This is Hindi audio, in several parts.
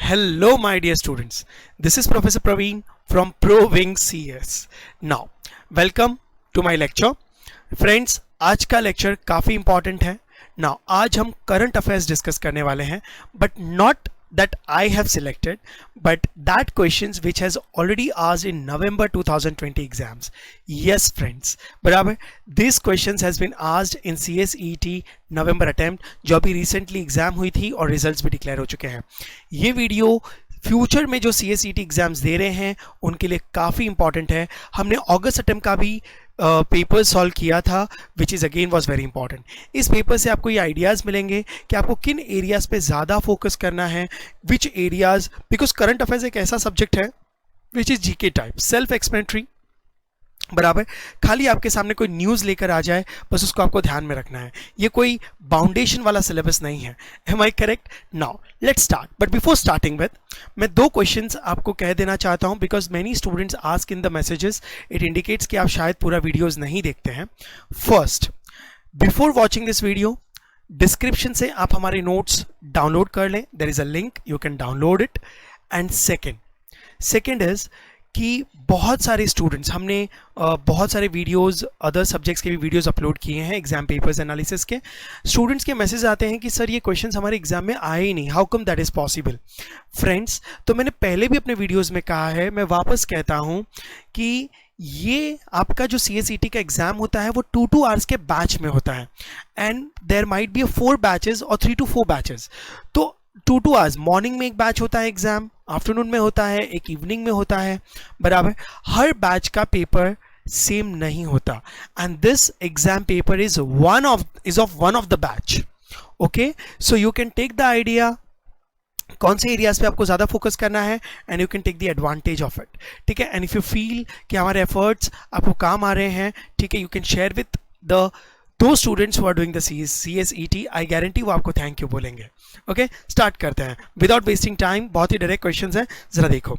Hello, my dear students. This is Professor Praveen from ProWing CS. Now, welcome to my lecture. Friends, आज का लेक्चर काफ़ी इंपॉर्टेंट है. Now, आज हम करंट अफेयर्स डिस्कस करने वाले हैं, but not that I have selected, but that questions which has already asked in November 2020 exams. Yes, friends, बराबर. This questions has been asked in CSET November attempt, जो अभी recently एग्जाम हुई थी और रिजल्ट्स भी डिक्लेयर हो चुके हैं. ये वीडियो फ्यूचर में जो CSET एग्जाम्स दे रहे हैं उनके लिए काफ़ी इंपॉर्टेंट है. हमने अगस्त अटेम्प्ट का भी पेपर सॉल्व किया था, which is again was very important. इस पेपर से आपको ये आइडियाज़ मिलेंगे कि आपको किन एरियाज़ पे ज़्यादा फोकस करना है, विच एरियाज़, बिकॉज करंट अफेयर्स एक ऐसा सब्जेक्ट है which is GK type, self explanatory, बराबर. खाली आपके सामने कोई न्यूज़ लेकर आ जाए, बस उसको आपको ध्यान में रखना है. ये कोई बाउंडेशन वाला सिलेबस नहीं है. Am I correct? Now let's start. But before starting with, मैं दो क्वेश्चंस आपको कह देना चाहता हूं, because many students ask in the messages. It indicates कि आप शायद पूरा वीडियोज नहीं देखते हैं. First, before watching this video, description से आप हमारे नोट्स डाउनलोड कर लें. There is a link, you can download it. And second is कि बहुत सारे स्टूडेंट्स, हमने बहुत सारे वीडियोस, अदर सब्जेक्ट्स के भी वीडियोस अपलोड किए हैं एग्जाम पेपर्स एनालिसिस के. स्टूडेंट्स के मैसेज आते हैं कि सर ये क्वेश्चंस हमारे एग्जाम में आए ही नहीं, how come that is possible. Friends, तो मैंने पहले भी अपने वीडियोस में कहा है, मैं वापस कहता हूँ कि ये आपका जो CSET का एग्जाम होता है वो 2 आवर्स के बैच में होता है. And there might be 4 batches और 3 to 4 बैचेस. तो 2 आवर्स, मॉर्निंग में एक बैच होता है एग्जाम, आफ्टरनून में होता है, एक इवनिंग में होता है, बराबर. हर बैच का पेपर सेम नहीं होता. And this exam paper is one of the batch. Okay, so you can take the idea कौन से एरियाज पे आपको ज़्यादा फोकस करना है, and you can take the advantage of it. ठीक है. एंड इफ यू फील कि हमारे एफर्ट्स आपको काम आ रहे हैं, ठीक है, you can share with those students who are doing the CSET. I guarantee वो आपको थैंक यू बोलेंगे. ओके, स्टार्ट करते हैं विदाउट वेस्टिंग टाइम. बहुत ही डायरेक्ट क्वेश्चंस हैं, जरा देखो.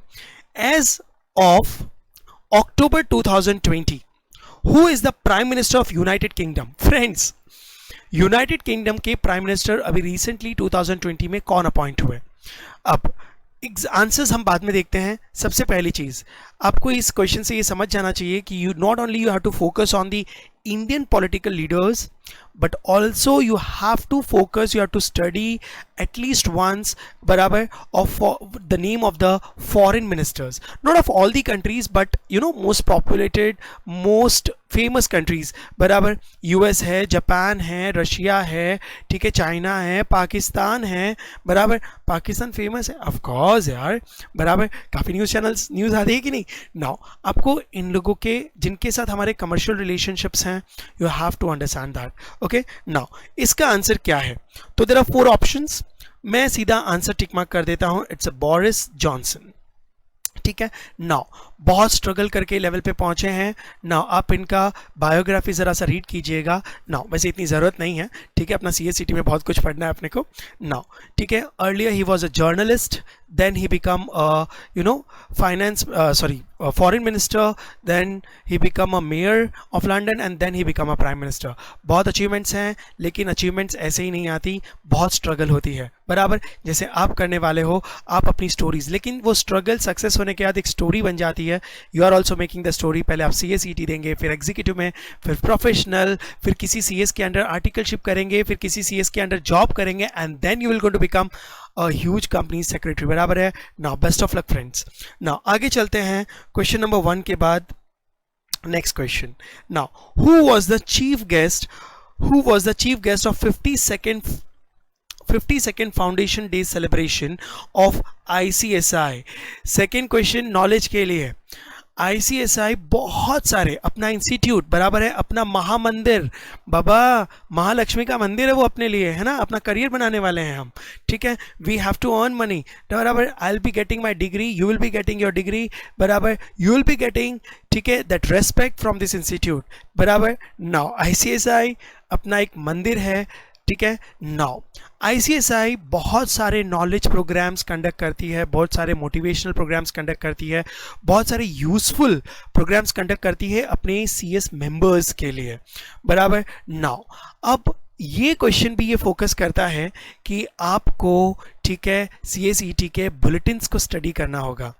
As of October 2020, who is the prime minister of United Kingdom? Friends, United Kingdom के प्राइम मिनिस्टर अभी रिसेंटली 2020 में कौन अपॉइंट हुए? अब आंसर्स हम बाद में देखते हैं. सबसे पहली चीज आपको इस क्वेश्चन से ये समझ जाना चाहिए कि you not only you have to focus on the Indian political leaders, but also you have to focus, you have to study at least once, barabar, of the name of the foreign ministers, not of all the countries, but you know, most populated, most famous countries, बराबर. US है, जापान है, रशिया है, ठीक है, चाइना है, पाकिस्तान है, बराबर. पाकिस्तान फेमस है ऑफ कोर्स यार, बराबर. काफ़ी न्यूज़ चैनल्स न्यूज़ आती है कि नहीं. नाउ आपको इन लोगों के जिनके साथ हमारे कमर्शियल रिलेशनशिप्स हैं, you have to understand that. Okay, now इसका आंसर क्या है? तो देयर आर 4 ऑप्शंस. मैं सीधा आंसर टिक मार्क कर देता हूं. It's Boris Johnson. ठीक है. नाउ बहुत स्ट्रगल करके लेवल पे पहुंचे हैं. नाउ आप इनका बायोग्राफी ज़रा सा रीड कीजिएगा. नाउ वैसे इतनी ज़रूरत नहीं है, ठीक है, अपना CSET में बहुत कुछ पढ़ना है अपने को. नाउ ठीक है, earlier he was a journalist, then he become foreign minister, then he become a mayor of London, and then he become a prime minister. बहुत अचीवमेंट्स हैं, लेकिन अचीवमेंट्स ऐसे ही नहीं आती, बहुत स्ट्रगल होती है, बराबर. जैसे आप करने वाले हो, आप अपनी स्टोरीज, लेकिन वो स्ट्रगल सक्सेस होने के बाद एक स्टोरी बन जाती है. You are also making the story. पहले आप CSET देंगे, फिर एग्जीक्यूटिव में, फिर प्रोफेशनल, फिर किसी CS के अंडर आर्टिकलशिप करेंगे, फिर किसी CS के अंडर जॉब करेंगे, and then you will go to become a huge company secretary, बराबर है. Now best of luck friends. Now आगे चलते हैं क्वेश्चन नंबर 1 के बाद. Next question. Now who was the chief guest of 52nd foundation day celebration of ICSI? Second question knowledge के लिए. ICSI बहुत सारे, अपना इंस्टीट्यूट, बराबर है, अपना महामंदिर, बाबा महालक्ष्मी का मंदिर है वो अपने लिए, है ना, अपना करियर बनाने वाले हैं हम. ठीक है, we have to earn money, बराबर. I will be getting my degree, you will be getting your degree, बराबर. यू विल बी गेटिंग, ठीक है, that respect from this institute, बराबर. नाउ ICSI अपना एक मंदिर है, ठीक है. नाउ ICSI बहुत सारे नॉलेज प्रोग्राम्स कंडक्ट करती है, बहुत सारे मोटिवेशनल प्रोग्राम्स कंडक्ट करती है, बहुत सारे यूजफुल प्रोग्राम्स कंडक्ट करती है अपने CS मेंबर्स के लिए, बराबर. नाउ अब ये क्वेश्चन भी ये फोकस करता है कि आपको, ठीक है, CSET के बुलेटिन्स को स्टडी करना होगा।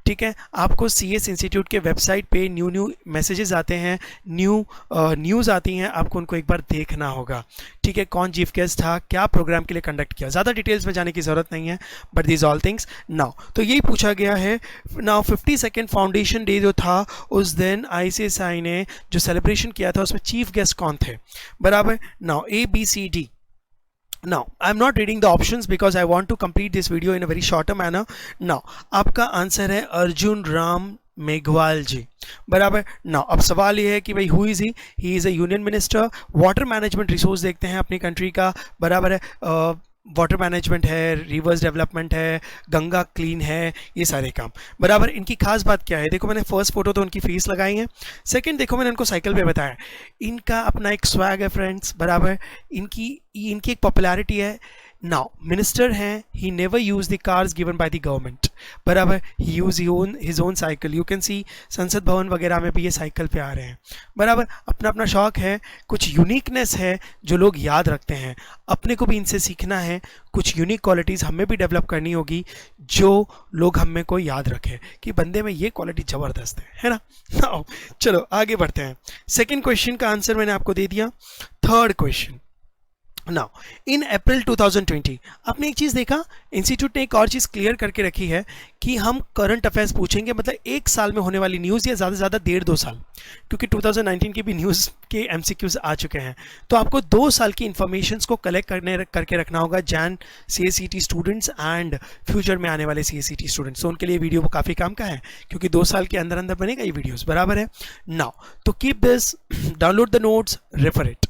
ठीक है, आपको CS इंस्टीट्यूट के वेबसाइट पे न्यू मैसेजेस आते हैं, न्यूज़ आती हैं, आपको उनको एक बार देखना होगा। ठीक है, कौन चीफ गेस्ट था, क्या प्रोग्राम के लिए कंडक्ट किया, ज़्यादा डिटेल्स में जाने की ज़रूरत नहीं है, but these all things now. तो यही पूछा गया है नाउ। 52nd फाउंडेशन डे जो था उस दिन ICSI ने जो सेलिब्रेशन किया था उसमें चीफ गेस्ट कौन थे, बराबर। Now ABCD. Now I'm not reading the options because I want to complete this video in a very shorter manner. Now आपका आंसर है अर्जुन राम मेघवाल जी, बराबर। नाउ अब सवाल ये है कि भाई who is he is a union minister. Water management resource देखते हैं अपनी कंट्री का, बराबर है। वाटर मैनेजमेंट है, रिवर्स डेवलपमेंट है, गंगा क्लीन है, ये सारे काम, बराबर। इनकी खास बात क्या है, देखो मैंने फर्स्ट फोटो तो उनकी फेस लगाई है, सेकंड देखो मैंने उनको साइकिल पे बताया, इनका अपना एक स्वैग है फ्रेंड्स, बराबर। इनकी एक पॉपुलैरिटी है। नाउ मिनिस्टर हैं, he never use the cars given by the government, बराबर। He use his own cycle. You can see Sansad Bhavan वगैरह में भी ये साइकिल पे आ रहे हैं, बराबर। अपना अपना शौक है, कुछ यूनिकनेस है जो लोग याद रखते हैं, अपने को भी इनसे सीखना है। कुछ यूनिक क्वालिटीज़ हमें भी डेवलप करनी होगी जो लोग हमें को याद रखें कि बंदे में ये क्वालिटी ज़बरदस्त है ना। नाउ चलो आगे बढ़ते हैं। सेकेंड क्वेश्चन का आंसर मैंने आपको दे दिया। Third question, now in April 2020 आपने एक चीज़ देखा, इंस्टीट्यूट ने एक और चीज़ क्लियर करके रखी है कि हम करंट अफेयर्स पूछेंगे, मतलब एक साल में होने वाली न्यूज़ या ज़्यादा से ज़्यादा 1.5-2 साल, क्योंकि 2019 की भी न्यूज़ के MCQs आ चुके हैं। तो आपको 2 साल की इंफॉर्मेशंस को कलेक्ट करके रखना होगा Jain CSET students and future में आने वाले CSET स्टूडेंट्स। तो उनके लिए वीडियो काफ़ी काम का है क्योंकि 2 साल के अंदर अंदर बनेगा ये वीडियोज़, बराबर है। नाउ तो keep this, download the notes, refer it.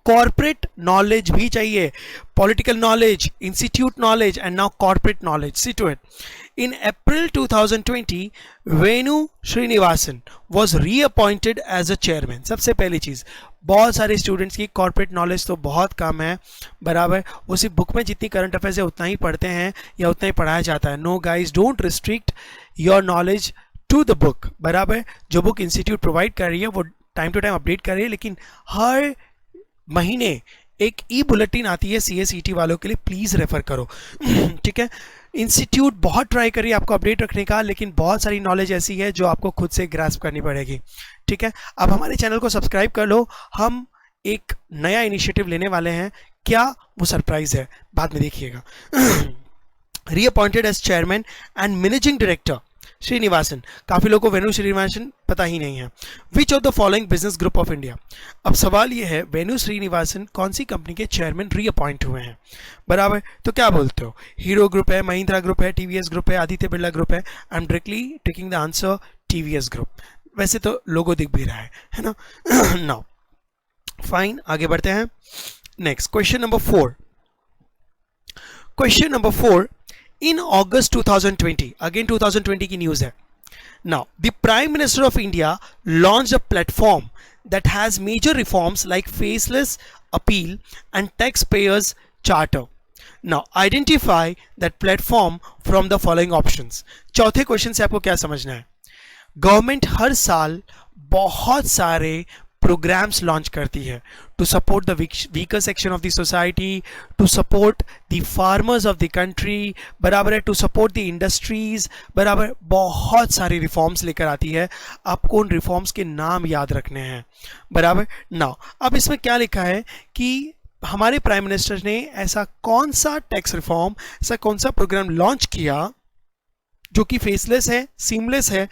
Corporate knowledge भी चाहिए, political knowledge, institute knowledge and now corporate knowledge. See to it. In April 2020 Venu Srinivasan was reappointed as a chairman. सबसे पहली चीज, बहुत सारे स्टूडेंट्स की कॉर्पोरेट नॉलेज तो बहुत कम है, बराबर। वो सिर्फ बुक में जितनी करंट अफेयर्स है उतना ही पढ़ते हैं या उतना ही पढ़ाया जाता है। No guys, don't restrict your knowledge to the book, बराबर। जो बुक इंस्टीट्यूट प्रोवाइड कर रही है वो टाइम टू टाइम अपडेट कर रही है, लेकिन हर महीने एक बुलेटिन आती है CSET वालों के लिए, प्लीज रेफर करो। ठीक है, इंस्टीट्यूट बहुत ट्राई करिए आपको अपडेट रखने का, लेकिन बहुत सारी नॉलेज ऐसी है जो आपको खुद से ग्रास्प करनी पड़ेगी। ठीक है, अब हमारे चैनल को सब्सक्राइब कर लो, हम एक नया इनिशिएटिव लेने वाले हैं। क्या, वो सरप्राइज है, बाद में देखिएगा। Reappointed as chairman and managing director Srinivasan. काफी लोगों को वेणु श्रीनिवासन पता ही नहीं है। Which of the following business group of India. अब सवाल यह है, वेणु श्रीनिवासन कौन सी कंपनी के चेयरमैन रीअपॉइंट हुए हैं, बराबर। तो क्या बोलते हो, हीरो ग्रुप है, महिंद्रा ग्रुप है, TVS ग्रुप है, आदित्य बिरला ग्रुप है। I am directly taking the answer TVS group. वैसे तो लोगो दिख भी रहा है ना। नाउ फाइन, आगे बढ़ते हैं। Next question number 4। Question number 4, in August 2020, again 2020 की न्यूज़ है। Now, the Prime Minister of India launched a platform that has major reforms like faceless appeal and taxpayers charter. Now, identify that platform from the following options. चौथे क्वेश्चन से आपको क्या समझना है, गवर्नमेंट हर साल बहुत सारे प्रोग्राम्स लॉन्च करती है to support the weaker section of the society, to support the farmers of the country, बराबर है, टू सपोर्ट द इंडस्ट्रीज, बराबर। बहुत सारी रिफॉर्म्स लेकर आती है, आपको उन रिफॉर्म्स के नाम याद रखने हैं, बराबर। नाउ अब इसमें क्या लिखा है कि हमारे प्राइम मिनिस्टर ने ऐसा कौन सा टैक्स रिफॉर्म, ऐसा कौन सा प्रोग्राम लॉन्च किया जो कि फेसलेस है, सीमलेस है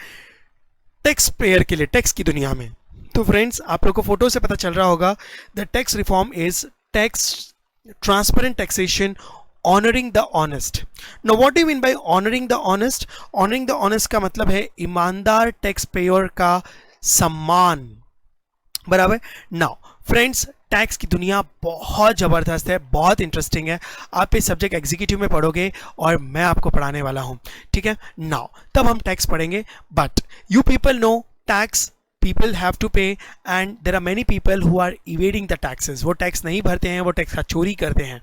टैक्स पेयर के लिए, टैक्स की दुनिया में। तो फ्रेंड्स, आप लोग को फोटो से पता चल रहा होगा, the tax reform is tax transparent taxation honouring the honest. Now what do you mean by honouring the honest? Honouring the honest का मतलब है ईमानदार टैक्स पेयर का सम्मान, बराबर। नाउ फ्रेंड्स, टैक्स की दुनिया बहुत ज़बरदस्त है, बहुत इंटरेस्टिंग है। आप इस सब्जेक्ट एग्जीक्यूटिव में पढ़ोगे और मैं आपको पढ़ाने वाला हूँ, ठीक है। नाउ तब हम टैक्स पढ़ेंगे, but you people know tax people have to pay and there are many people who are evading the taxes. वो टैक्स नहीं भरते हैं, वो टैक्स का चोरी करते हैं,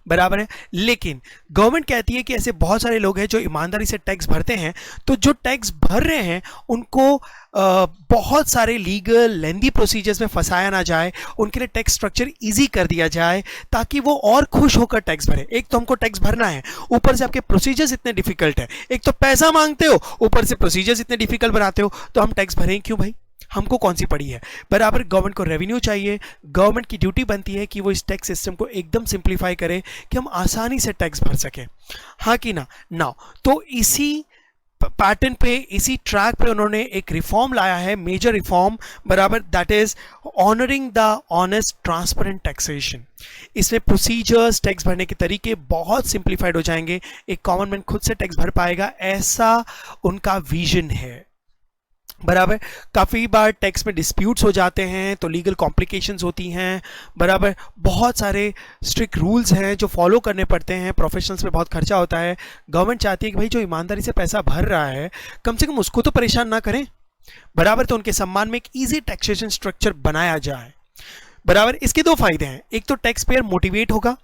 बराबर है। लेकिन गवर्नमेंट कहती है कि ऐसे बहुत सारे लोग हैं जो ईमानदारी से टैक्स भरते हैं, तो जो टैक्स भर रहे हैं उनको बहुत सारे लीगल लेंदी प्रोसीजर्स में फंसाया ना जाए, उनके लिए टैक्स स्ट्रक्चर इजी कर दिया जाए ताकि वो और खुश होकर टैक्स भरें। एक तो हमको टैक्स भरना है, ऊपर से आपके प्रोसीजर्स इतने डिफिकल्ट है, एक तो पैसा मांगते हो, ऊपर से प्रोसीजर्स इतने डिफिकल्ट बनाते हो, तो हम टैक्स भरें क्यों भाई? हमको कौन सी पड़ी है? बराबर गवर्नमेंट को रेवेन्यू चाहिए, गवर्नमेंट की ड्यूटी बनती है कि वो इस टैक्स सिस्टम को एकदम सिंप्लीफाई करे कि हम आसानी से टैक्स भर सकें, हाँ कि ना? नाउ तो इसी पैटर्न पे, इसी ट्रैक पे उन्होंने एक रिफॉर्म लाया है, मेजर रिफॉर्म, बराबर, that is honouring the honest transparent taxation. इसमें प्रोसीजर्स, टैक्स भरने के तरीके बहुत सिंप्लीफाइड हो जाएंगे, एक कॉमन मैन खुद से टैक्स भर पाएगा, ऐसा उनका विजन है, बराबर। काफ़ी बार टैक्स में डिस्प्यूट्स हो जाते हैं तो लीगल कॉम्प्लिकेशंस होती हैं, बराबर। बहुत सारे स्ट्रिक्ट रूल्स हैं जो फॉलो करने पड़ते हैं, प्रोफेशनल्स पे बहुत खर्चा होता है। गवर्नमेंट चाहती है कि भाई जो ईमानदारी से पैसा भर रहा है कम से कम उसको तो परेशान ना करें, बराबर। तो उनके सम्मान में एक ईजी टैक्सेशन स्ट्रक्चर बनाया जाए, बराबर। इसके दो फायदे हैं, एक तो टैक्स पेयर मोटिवेट होगा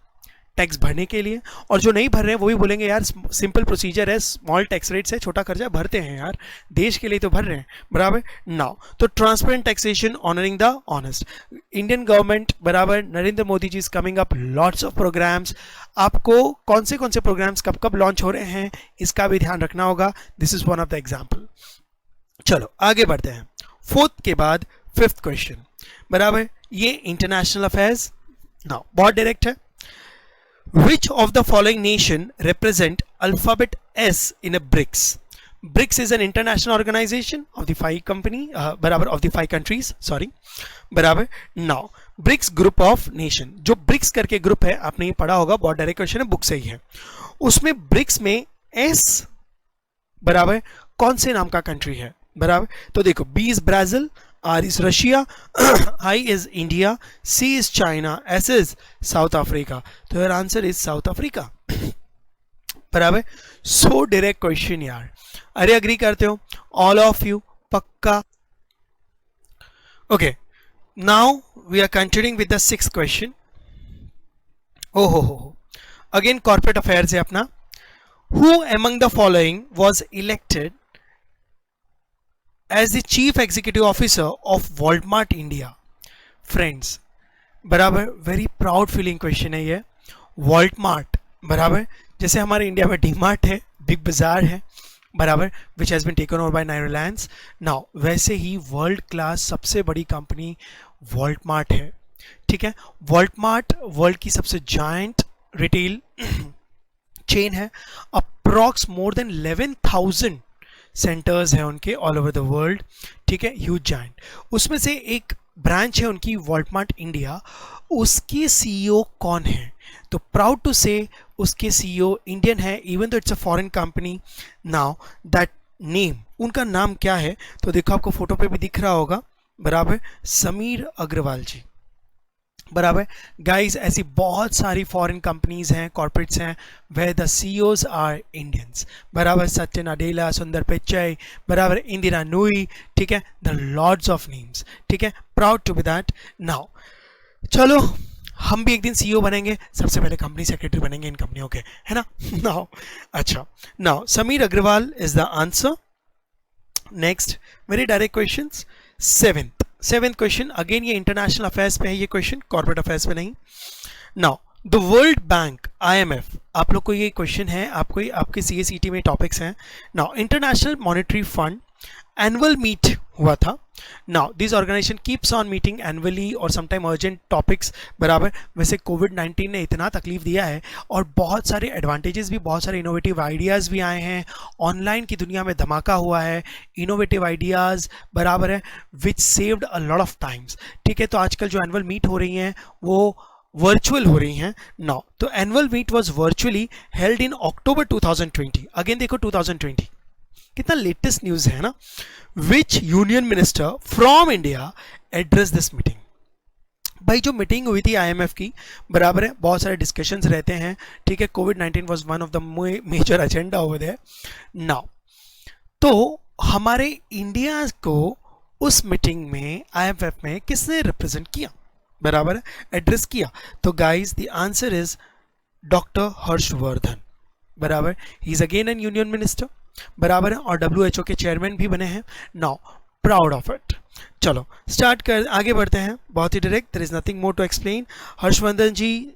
टैक्स भरने के लिए, और जो नहीं भर रहे हैं वो भी बोलेंगे यार सिंपल प्रोसीजर है, स्मॉल टैक्स रेट है, छोटा खर्चा भरते हैं यार, देश के लिए तो भर रहे हैं, बराबर। नाउ तो transparent taxation, honouring the honest. Indian government, बराबर, Narendra Modi ji is coming up lots of programmes. आपको कौन से प्रोग्राम्स कब कब लॉन्च हो रहे हैं इसका भी ध्यान रखना होगा। This is one of the example. चलो आगे बढ़ते हैं, फोर्थ के बाद फिफ्थ क्वेश्चन, बराबर। ये इंटरनेशनल अफेयर्स, नाउ बहुत डायरेक्ट है। Which of the following nation represent alphabet S in a BRICS? BRICS is an international organization of the five countries, sorry, बराबर। Now BRICS group of nation, जो BRICS करके ग्रुप है, आपने ये पढ़ा होगा, बहुत डायरेक्ट क्वेश्चन है, बुक से ही है। उसमें BRICS में S, बराबर, कौन से नाम का कंट्री है, बराबर। तो देखो, B is Brazil, R is Russia, I is India, C is China, S is South Africa. तो your answer is South Africa, बराबर। सो डायरेक्ट क्वेश्चन यार, अरे अग्री करते हो ऑल ऑफ यू, पक्का? Okay, now we are continuing with the sixth question. ओहो, अगेन कॉर्पोरेट अफेयर्स है अपना। Who among the following was elected as the chief executive officer of Walmart India? Friends, बराबर, वेरी प्राउड फीलिंग क्वेश्चन है ये। Walmart, बराबर, जैसे हमारे इंडिया में डीमार्ट है, बिग बाजार है, बराबर, which has been taken over by नायरलैंड्स। नाउ वैसे ही वर्ल्ड क्लास सबसे बड़ी कंपनी Walmart है, ठीक है। Walmart वर्ल्ड की सबसे जायंट रिटेल चेन है, अप्रॉक्स मोर देन 11,000 सेंटर्स हैं उनके ऑल ओवर द वर्ल्ड, ठीक है, ह्यूज जायंट। उसमें से एक ब्रांच है उनकी Walmart इंडिया, उसके सीईओ कौन है? तो प्राउड टू से उसके सीईओ इंडियन है, even though it's a foreign company. Now that name, उनका नाम क्या है? तो देखो आपको फोटो पे भी दिख रहा होगा, बराबर, समीर अग्रवाल जी, बराबर। गाइस, ऐसी बहुत सारी फॉरेन कंपनीज हैं, कॉर्पोरेट्स हैं, where the CEOs are Indians, बराबर। सत्य नाडेला, सुंदर पिचाई, बराबर, इंदिरा नूई, ठीक है, द लॉर्ड्स ऑफ नेम्स, ठीक है, proud to be that. Now चलो हम भी एक दिन सीईओ बनेंगे, सबसे पहले कंपनी सेक्रेटरी बनेंगे इन कंपनियों के, है ना? नाउ अच्छा, now Sameer Agarwal is the answer. Next very direct questions, seventh question, again ये इंटरनेशनल अफेयर्स पे है ये क्वेश्चन, कॉर्पोरेट अफेयर्स पे नहीं। Now the World Bank, IMF, आप लोग को ये क्वेश्चन है, आपको आपके CACT में टॉपिक्स हैं। Now International Monetary Fund annual meet हुआ था। Now this organization keeps on meeting annually और समटाइम अर्जेंट टॉपिक्स, बराबर। वैसे कोविड-19 ने इतना तकलीफ दिया है और बहुत सारे एडवांटेजेस भी, बहुत सारे इनोवेटिव आइडियाज़ भी आए हैं, ऑनलाइन की दुनिया में धमाका हुआ है, इनोवेटिव आइडियाज़, बराबर है, which saved a lot of times, ठीक है। तो आजकल जो एनुअल मीट हो रही हैं वो वर्चुअल हो रही हैं। नाउ तो annual meet was virtually held in October 2020। अगेन देखो 2020 कितना लेटेस्ट न्यूज है ना। Which union minister from India address this meeting? भाई जो मीटिंग हुई थी IMF की, बराबर है, बहुत सारे डिस्कशंस रहते हैं, ठीक है। कोविड-19 was one of the major agenda over there. Now तो हमारे इंडिया को उस मीटिंग में IMF में किसने रिप्रेजेंट किया, बराबर है, एड्रेस किया? तो guys the answer is doctor Harshvardhan, बराबर। He is again an union minister, बराबर है, और WHO के चेयरमैन भी बने हैं। Now proud of it. चलो स्टार्ट कर, आगे बढ़ते हैं, बहुत ही direct, there is nothing more to explain. Harshvardhan ji,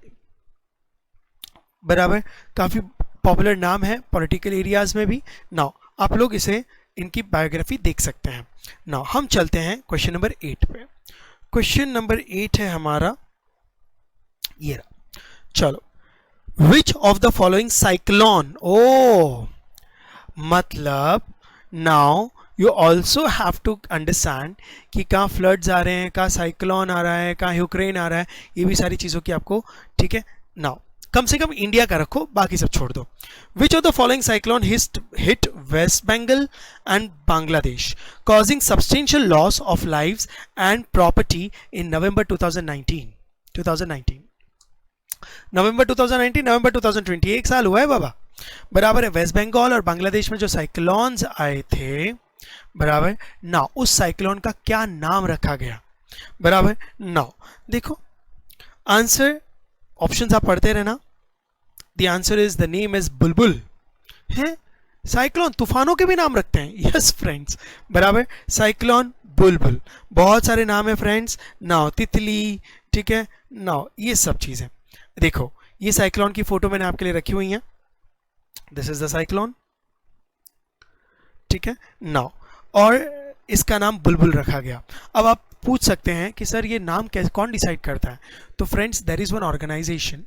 बराबर, काफी पॉपुलर नाम है पॉलिटिकल एरियाज में भी। नाउ आप लोग इसे, इनकी बायोग्राफी देख सकते हैं। नाउ हम चलते हैं क्वेश्चन नंबर 8 पे। क्वेश्चन नंबर 8 है हमारा ये रहा। चलो, which of the following cyclone, ओ मतलब now you also have to understand कि कहाँ फ्लड्स आ रहे हैं, कहाँ साइक्लोन आ रहा है, कहाँ यूक्रेन आ रहा है, ये भी सारी चीज़ों की आपको, ठीक है। नाउ कम से कम इंडिया का रखो, बाकी सब छोड़ दो। Which of the following cyclone hit West Bengal and Bangladesh causing substantial loss of lives and property in November 2019? नवंबर 2019, नवंबर 2020, एक साल हुआ है बाबा, बराबर है। वेस्ट बंगाल और बांग्लादेश में जो साइक्लोन्स आए थे, बराबर, ना उस साइक्लोन का क्या नाम रखा गया, बराबर। नाउ देखो आंसर, ऑप्शंस आप पढ़ते रहना। The answer is, the name is बुलबुल है। साइक्लोन तूफानों के भी नाम रखते हैं, यस फ्रेंड्स, बराबर। साइक्लोन, बुलबुल, बहुत सारे नाम है फ्रेंड्स। नाउ तितली, ठीक है, नाउ ये सब चीजें देखो। ये साइक्लोन की फोटो मैंने आपके लिए रखी हुई है, दिस इज द साइक्लोन, ठीक है। नाउ और इसका नाम बुलबुल रखा गया। अब आप पूछ सकते हैं कि सर ये नाम कैसे, कौन डिसाइड करता है? तो friends there is one organization,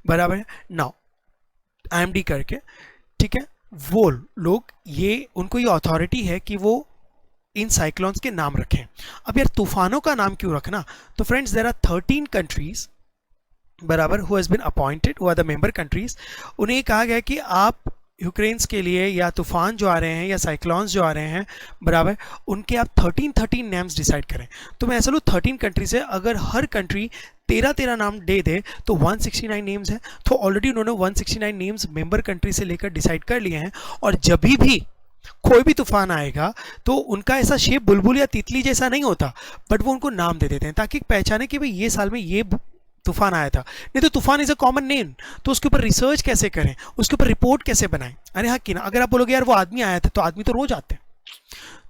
बराबर है। नाउ IMD करके, ठीक है, वो लोग, ये उनको ये अथॉरिटी है कि वो इन साइक्लोन्स के नाम रखें। अब यार तूफानों का नाम क्यों रखना? तो फ्रेंड्स देयर आर 13 कंट्रीज, बराबर, who has been appointed, who are the member countries. उन्हें कहा गया कि आप यूक्रेन्स के लिए, या तूफान जो आ रहे हैं या साइक्लोन्स जो आ रहे हैं, बराबर, उनके आप 13 नेम्स डिसाइड करें। तो मैं ऐसा लूँ 13 कंट्री से अगर हर कंट्री 13 नाम दे दे तो 169 नेम्स है। तो ऑलरेडी उन्होंने 169 नेम्स मेंबर कंट्री से लेकर डिसाइड कर लिए हैं। और जब भी कोई भी तूफान आएगा तो उनका ऐसा शेप बुलबुल या तितली जैसा नहीं होता, बट वो उनको नाम दे देते हैं ताकि पहचाने कि भाई ये साल में ये तूफान आया था। नहीं तो तूफान इज अ कॉमन नेम, तो उसके ऊपर रिसर्च कैसे करें, उसके ऊपर रिपोर्ट कैसे बनाएं? अरे हाँ कि ना, अगर आप बोलोगे यार वो आदमी आया था, तो आदमी तो रोज आते हैं,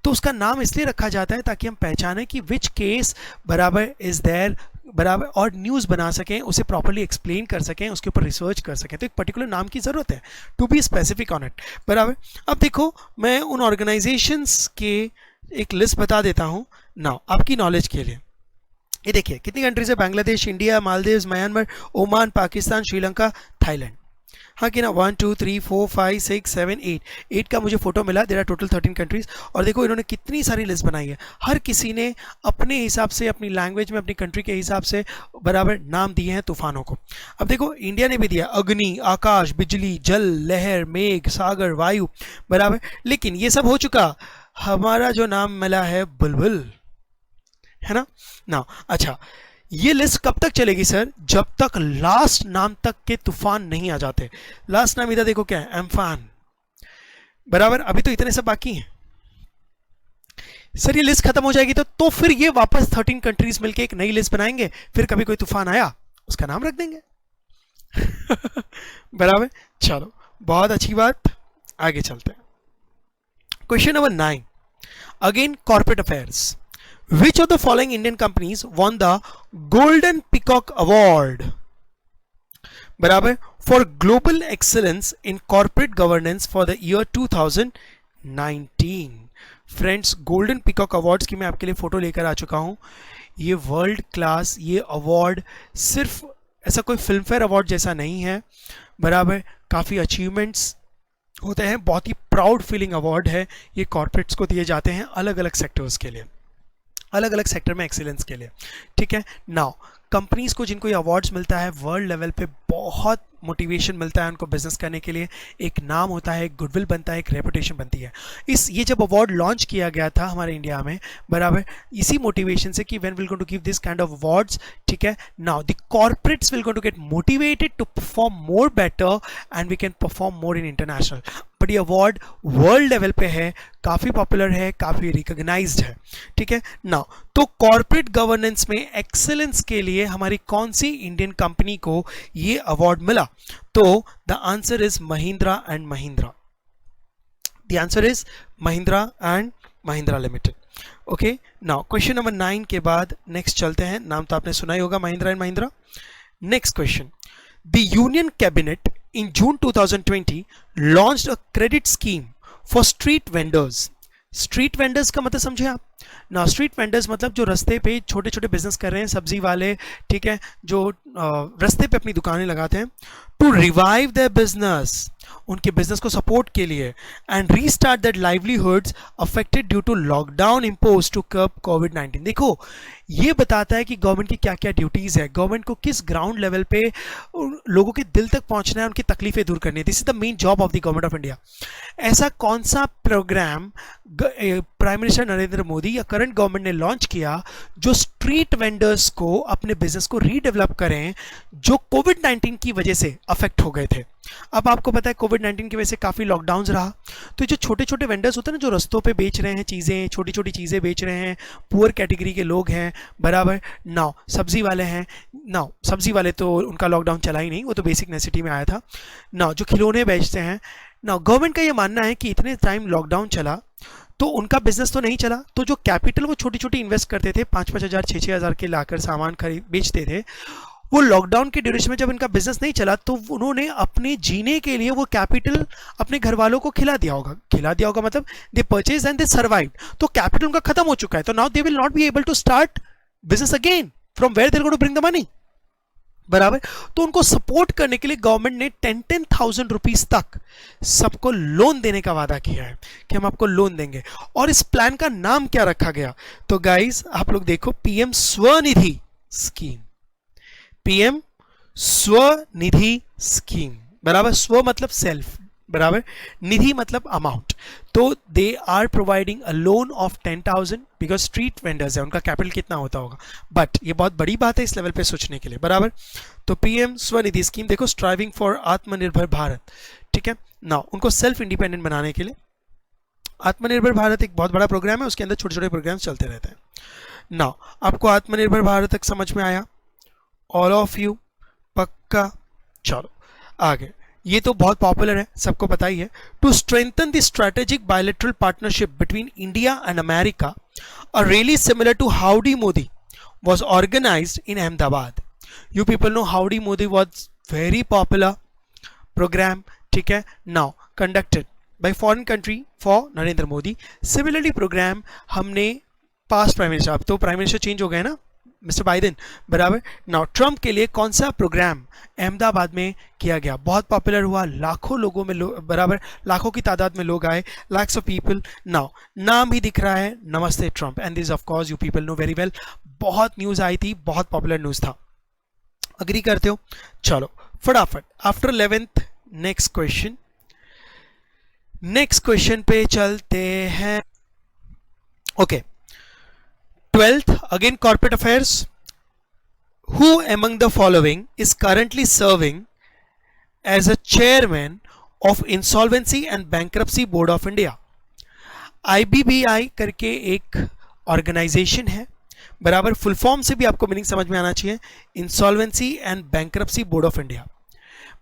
तो उसका नाम इसलिए रखा जाता है ताकि हम पहचाने कि विच केस, बराबर, इज देयर, बराबर, और न्यूज़ बना सकें, उसे प्रॉपरली एक्सप्लेन कर सकें, उसके ऊपर रिसर्च कर सकें। तो एक पर्टिकुलर नाम की ज़रूरत है, to be specific on it, बराबर। अब देखो मैं उन ऑर्गेनाइजेशंस के एक लिस्ट बता देता हूँ ना आपकी नॉलेज के लिए। ये देखिए कितनी कंट्रीज है, Bangladesh, India, Maldives, Myanmar, Oman, Pakistan, Sri Lanka, Thailand. हाँ कि ना, 1 2 3 4 5 6 7 8 का मुझे फोटो मिला। There are total 13 countries. और देखो इन्होंने कितनी सारी लिस्ट बनाई है, हर किसी ने अपने हिसाब से, अपनी लैंग्वेज में, अपनी कंट्री के हिसाब से, बराबर, नाम दिए हैं तूफानों को। अब देखो इंडिया ने भी दिया अग्नि, आकाश, बिजली, जल, लहर, मेघ, सागर, वायु, बराबर। लेकिन ये सब हो चुका, हमारा जो नाम मिला है बुलबुल, है ना। अच्छा, ये लिस्ट कब तक चलेगी सर? जब तक लास्ट नाम तक के तूफान नहीं आ जाते। लास्ट नाम इधर देखो क्या है, एम्फान, बराबर। अभी तो इतने सब बाकी हैं सर, ये लिस्ट खत्म हो जाएगी तो फिर ये वापस 13 कंट्रीज मिलके एक नई लिस्ट बनाएंगे, फिर कभी कोई तूफान आया उसका नाम रख देंगे। बराबर। चलो बहुत अच्छी बात, आगे चलते हैं। Question number 9, again corporate affairs. Which of the following Indian companies won the Golden Peacock Award, बराबर, for global excellence in corporate governance for the year 2019? Friends, golden peacock awards की मैं आपके लिए फोटो लेकर आ चुका हूं। ये वर्ल्ड क्लास, ये अवार्ड सिर्फ ऐसा कोई फिल्म फेयर अवार्ड जैसा नहीं है, बराबर, काफ़ी अचीवमेंट्स होते हैं, बहुत ही प्राउड फीलिंग अवार्ड है। ये कॉर्पोरेट्स को दिए जाते हैं अलग अलग सेक्टर्स के लिए, अलग अलग सेक्टर में एक्सीलेंस के लिए, ठीक है। नाउ कंपनीज को जिनको ये अवार्ड्स मिलता है, वर्ल्ड लेवल पे बहुत मोटिवेशन मिलता है उनको बिजनेस करने के लिए, एक नाम होता है, एक गुडविल बनता है, एक रेपुटेशन बनती है। ये जब अवार्ड लॉन्च किया गया था हमारे इंडिया में, बराबर, इसी मोटिवेशन से कि when will going to give this kind of awards, ठीक है, now the corporates will going to get motivated to perform more better and we can perform more in international. But ये अवार्ड वर्ल्ड लेवल पे है, काफ़ी पॉपुलर है, काफ़ी रिकॉग्नाइज्ड है, ठीक है नाउ। तो कॉर्पोरेट गवर्नेंस में एक्सेलेंस के लिए हमारी कौन सी इंडियन कंपनी को ये अवार्ड मिला? तो the answer is Mahindra and Mahindra. The answer is Mahindra and Mahindra limited. Okay now question number 9 के बाद नेक्स्ट चलते हैं। नाम तो आपने सुना ही होगा, Mahindra and Mahindra. Next question, the union cabinet in June 2020 launched a credit scheme for street vendors. Street vendors का मतलब समझे आप ना? स्ट्रीट वेंडर्स मतलब जो रास्ते पे छोटे छोटे बिजनेस कर रहे हैं, सब्जी वाले, ठीक है, जो रास्ते पे अपनी दुकानें लगाते हैं, टू रिवाइव देयर बिजनेस, उनके बिजनेस को सपोर्ट के लिए, and restart that livelihoods affected due to lockdown impose to curb कोविड-19। देखो ये बताता है कि गवर्नमेंट की क्या क्या ड्यूटीज है, गवर्नमेंट को किस ग्राउंड लेवल पे लोगों के दिल तक पहुंचना है, उनकी तकलीफें दूर करनी है। This is the main job of the government of India. ऐसा कौन सा program prime minister Narendra Modi या करंट गवर्नमेंट ने लॉन्च किया जो स्ट्रीट वेंडर्स को अपने बिजनेस को रीडेवलप करें, जो कोविड-19 की वजह से अफेक्ट हो गए थे? अब आपको पता है कोविड-19 की वजह से काफ़ी लॉकडाउन रहा, तो जो छोटे छोटे वेंडर्स होते हैं ना, जो रस्तों पे बेच रहे हैं चीज़ें, छोटी छोटी चीज़ें बेच रहे हैं, पुअर कैटेगरी के लोग हैं, बराबर नाउ सब्जी वाले हैं, नाउ सब्जी वाले तो उनका लॉकडाउन चला ही नहीं, वो तो बेसिक नेसेसिटी में आया था। नाउ जो खिलौने बेचते हैं, नाउ गवर्नमेंट का ये मानना है कि इतने टाइम लॉकडाउन चला तो उनका बिजनेस तो नहीं चला, तो जो कैपिटल वो छोटी छोटी इन्वेस्ट करते थे, 5-5 हज़ार 6-6 हज़ार के लाकर सामान खरीद बेचते थे, वो लॉकडाउन के ड्यूरेशन में जब इनका बिजनेस नहीं चला तो उन्होंने अपने जीने के लिए वो कैपिटल अपने घर वालों को खिला दिया होगा मतलब they purchase and they survive. तो कैपिटल उनका खत्म हो चुका है, तो now they will not be able to start business again, from where they are going to bring the money, बराबर। तो उनको सपोर्ट करने के लिए गवर्नमेंट ने 10,000 रुपीज तक सबको लोन देने का वादा किया है कि हम आपको लोन देंगे। और इस प्लान का नाम क्या रखा गया? तो गाइस आप लोग देखो, PM Svanidhi scheme, PM Svanidhi scheme, बराबर। स्व मतलब सेल्फ, बराबर, निधि मतलब अमाउंट। तो they are providing a loan of 10,000 because street vendors है, उनका कैपिटल कितना होता होगा, बट ये बहुत बड़ी बात है इस लेवल पे सोचने के लिए, बराबर। तो पीएम स्वनिधि स्कीम देखो, स्ट्राइविंग फॉर आत्मनिर्भर भारत, ठीक है ना, उनको सेल्फ इंडिपेंडेंट बनाने के लिए। आत्मनिर्भर भारत एक बहुत बड़ा प्रोग्राम है, उसके अंदर छोटे छोटे प्रोग्राम चलते रहते हैं ना। आपको आत्मनिर्भर भारत तक समझ में आया? ऑल ऑफ यू पक्का? चलो आगे, ये तो बहुत पॉपुलर है, सबको पता ही है। To strengthen the strategic bilateral partnership between India and America, a rally similar to Howdy Modi was organized in Ahmedabad. You people know Howdy Modi was very popular program, ठीक है, now conducted by foreign country for Narendra Modi. Similarly program हमने पास्ट प्राइम मिनिस्टर, अब तो प्राइम मिनिस्टर चेंज हो गए ना, मिस्टर बाइडेन, बराबर। नाउ ट्रम्प के लिए कौन सा प्रोग्राम अहमदाबाद में किया गया? बहुत पॉपुलर हुआ, लाखों लोगों में बराबर लाखों की तादाद में लोग आए, लैक्स ऑफ पीपल। नाउ नाम ही दिख रहा है, नमस्ते Trump, and this of course you people know very well, बहुत न्यूज़ आई थी, बहुत पॉपुलर न्यूज़ था, अग्री करते हो? चलो फटाफट आफ्टर 11th नेक्स्ट क्वेश्चन पे चलते हैं। Okay 12th again corporate affairs. Who among the following is currently serving as a chairman of Insolvency and Bankruptcy Board of India? IBBI करके एक ऑर्गेनाइजेशन है, बराबर, फुल फॉर्म से भी आपको मीनिंग समझ में आना चाहिए, insolvency and bankruptcy board of India,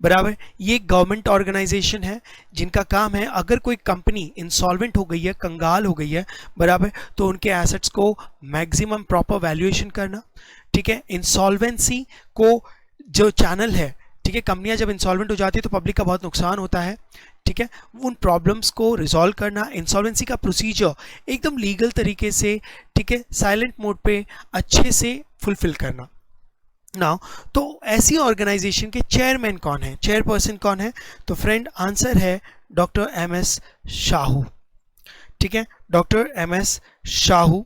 बराबर। ये गवर्नमेंट ऑर्गेनाइजेशन है जिनका काम है, अगर कोई कंपनी इंसॉल्वेंट हो गई है, कंगाल हो गई है, बराबर, तो उनके एसेट्स को मैक्सिमम प्रॉपर वैल्यूएशन करना, ठीक है। इंसॉल्वेंसी को जो चैनल है, ठीक है, कंपनियां जब इंसॉल्वेंट हो जाती है तो पब्लिक का बहुत नुकसान होता है, ठीक है, उन प्रॉब्लम्स को रिजॉल्व करना, इंसॉल्वेंसी का प्रोसीजर एकदम लीगल तरीके से, ठीक है, साइलेंट मोड पे अच्छे से फुलफिल करना। नाउ तो ऐसी ऑर्गेनाइजेशन के चेयरमैन कौन है, चेयरपर्सन कौन है? तो फ्रेंड आंसर है डॉक्टर एम.एस. शाहू, ठीक है, डॉक्टर एम.एस. शाहू।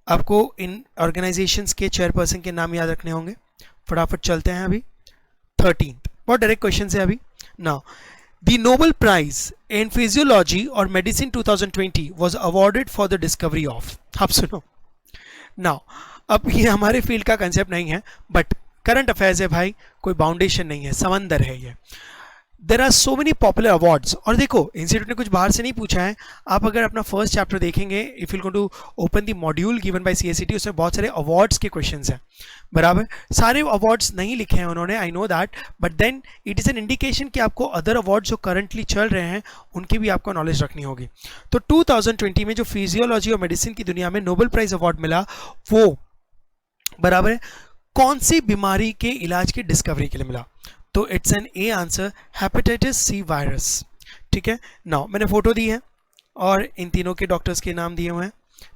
आपको इन ऑर्गेनाइजेशंस के चेयरपर्सन के नाम याद रखने होंगे। फटाफट चलते हैं अभी 13th, बहुत डायरेक्ट क्वेश्चन है अभी। Now the Nobel prize in physiology और medicine 2020 was awarded for the discovery of, आप सुनो। नाउ अब ये हमारे फील्ड का कंसेप्ट नहीं है, बट करंट अफेयर्स है भाई, कोई बाउंडेशन नहीं है, समंदर है ये। There are so many popular awards. और देखो इंस्टीट्यूट ने कुछ बाहर से नहीं पूछा है, आप अगर अपना फर्स्ट चैप्टर देखेंगे, if you going to open the module given by CSET, उसमें बहुत सारे अवार्ड्स के क्वेश्चंस हैं, बराबर। सारे अवार्ड्स नहीं लिखे हैं उन्होंने, I know that, but then it is an indication कि आपको अदर अवार्ड्स जो करंटली चल रहे हैं उनकी भी आपको नॉलेज रखनी होगी। तो 2020 में जो फिजियोलॉजी और मेडिसिन की दुनिया में नोबेल प्राइज अवार्ड मिला, वो बराबर है कौन सी बीमारी के इलाज की डिस्कवरी के लिए मिला? तो it's an A answer, hepatitis C virus. ठीक है, नाउ मैंने फोटो दी है और इन तीनों के डॉक्टर्स के नाम दिए हुए हैं।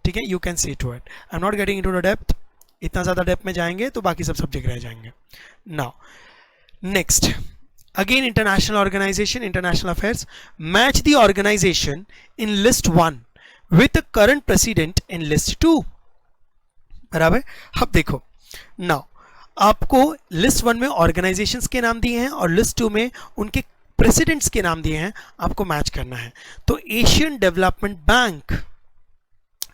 ठीक है, you can see to it, I am not getting into the depth, इतना ज़्यादा डेप्थ में जाएंगे तो बाकी सब सब्जेक्ट रह जाएंगे। Now next, again international organization, international affairs, match the organization in list 1 with current president in list 2, बराबर। अब देखो, नाउ आपको लिस्ट 1 में ऑर्गेनाइजेशंस के नाम दिए हैं और लिस्ट 2 में उनके प्रेसिडेंट्स के नाम दिए हैं, आपको मैच करना है। तो Asian Development Bank,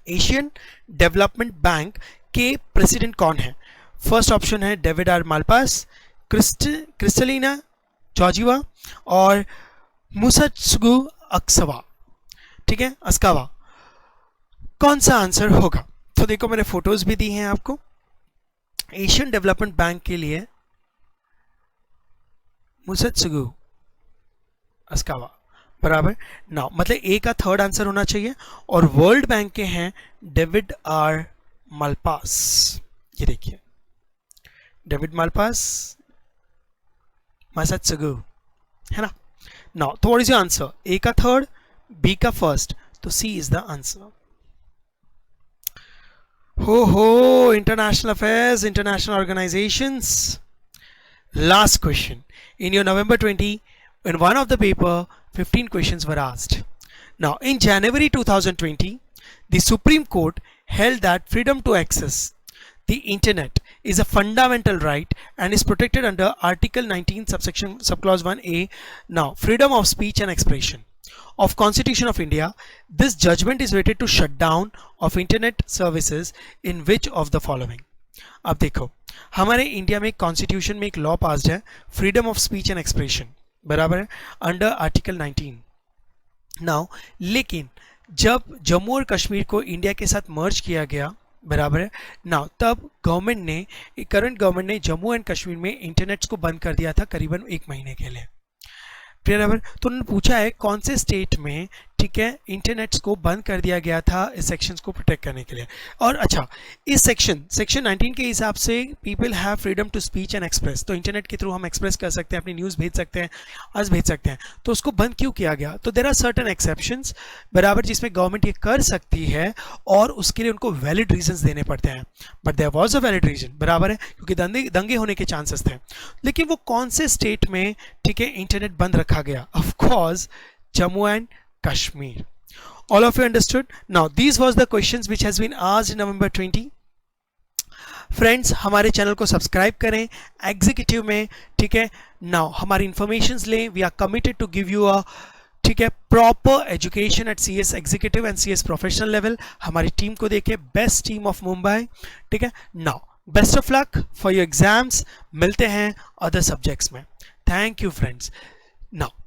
Asian Development Bank के प्रेसिडेंट कौन है? फर्स्ट ऑप्शन है David R Malpass, Kristalina Georgieva और मुसात्सुगु अक्सवा। ठीक है, अस्कावा, कौन सा आंसर होगा? तो देखो मैंने फोटोज भी दी हैं आपको। एशियन डेवलपमेंट बैंक के लिए मुसात्सुगु अस्कावा, बराबर। नाउ मतलब ए का थर्ड आंसर होना चाहिए, और वर्ल्ड बैंक के हैं डेविड आर मालपास। ये देखिए, डेविड मालपास, मुसात्सुगु, है ना। नाउ तो व्हाट इज योर आंसर? ए का थर्ड, बी का फर्स्ट, तो सी इज द आंसर। हो, international affairs, international organizations. Last question. In your November 20, in one of the paper, 15 questions were asked. Now, in January 2020, the Supreme Court held that freedom to access the internet is a fundamental right and is protected under Article 19, subclause 1A. Now, freedom of speech and expression of Constitution of India. This judgment is related to shutdown of internet services in which of the following? अब देखो, हमारे इंडिया में कॉन्स्टिट्यूशन में एक लॉ पास्ड है, freedom of speech and expression, बराबर है, अंडर आर्टिकल 19। नाउ लेकिन जब जम्मू और कश्मीर को इंडिया के साथ मर्ज किया गया, बराबर है, नाउ तब गवर्नमेंट ने, करंट गवर्नमेंट ने जम्मू एंड कश्मीर में इंटरनेट्स को बंद कर दिया था करीबन 1 महीने के लिए, बराबर। तो उन्होंने पूछा है कौन से स्टेट में, ठीक है, इंटरनेट्स को बंद कर दिया गया था इस सेक्शंस को प्रोटेक्ट करने के लिए। और अच्छा, इस सेक्शन 19 के हिसाब से people have freedom to speech and express, तो इंटरनेट के थ्रू हम एक्सप्रेस कर सकते हैं, अपनी न्यूज़ भेज सकते हैं, आज भेज सकते हैं, तो उसको बंद क्यों किया गया? तो देयर आर सर्टेन एक्सेप्शंस, बराबर, जिसमें गवर्नमेंट ये कर सकती है और उसके लिए उनको वैलिड रीजंस देने पड़ते हैं, but there was a valid reason, बराबर है, क्योंकि दंगे होने के चांसेस थे। लेकिन वो कौन से स्टेट में, ठीक है, इंटरनेट बंद रखा गया? Of course Jammu and Kashmir. All of you understood? Now these was the questions which has been asked in November 20. Friends, हमारे चैनल को सब्सक्राइब करें एग्जीक्यूटिव में, ठीक है। नाउ हमारी इंफॉर्मेशंस लें, we are committed to give you a, ठीक है, proper education at CS executive and CS professional level. हमारी टीम को देखिए, बेस्ट टीम ऑफ मुंबई, ठीक है। Now best of luck for your exams, मिलते हैं अदर सब्जेक्ट्स में। Thank you friends. नाउ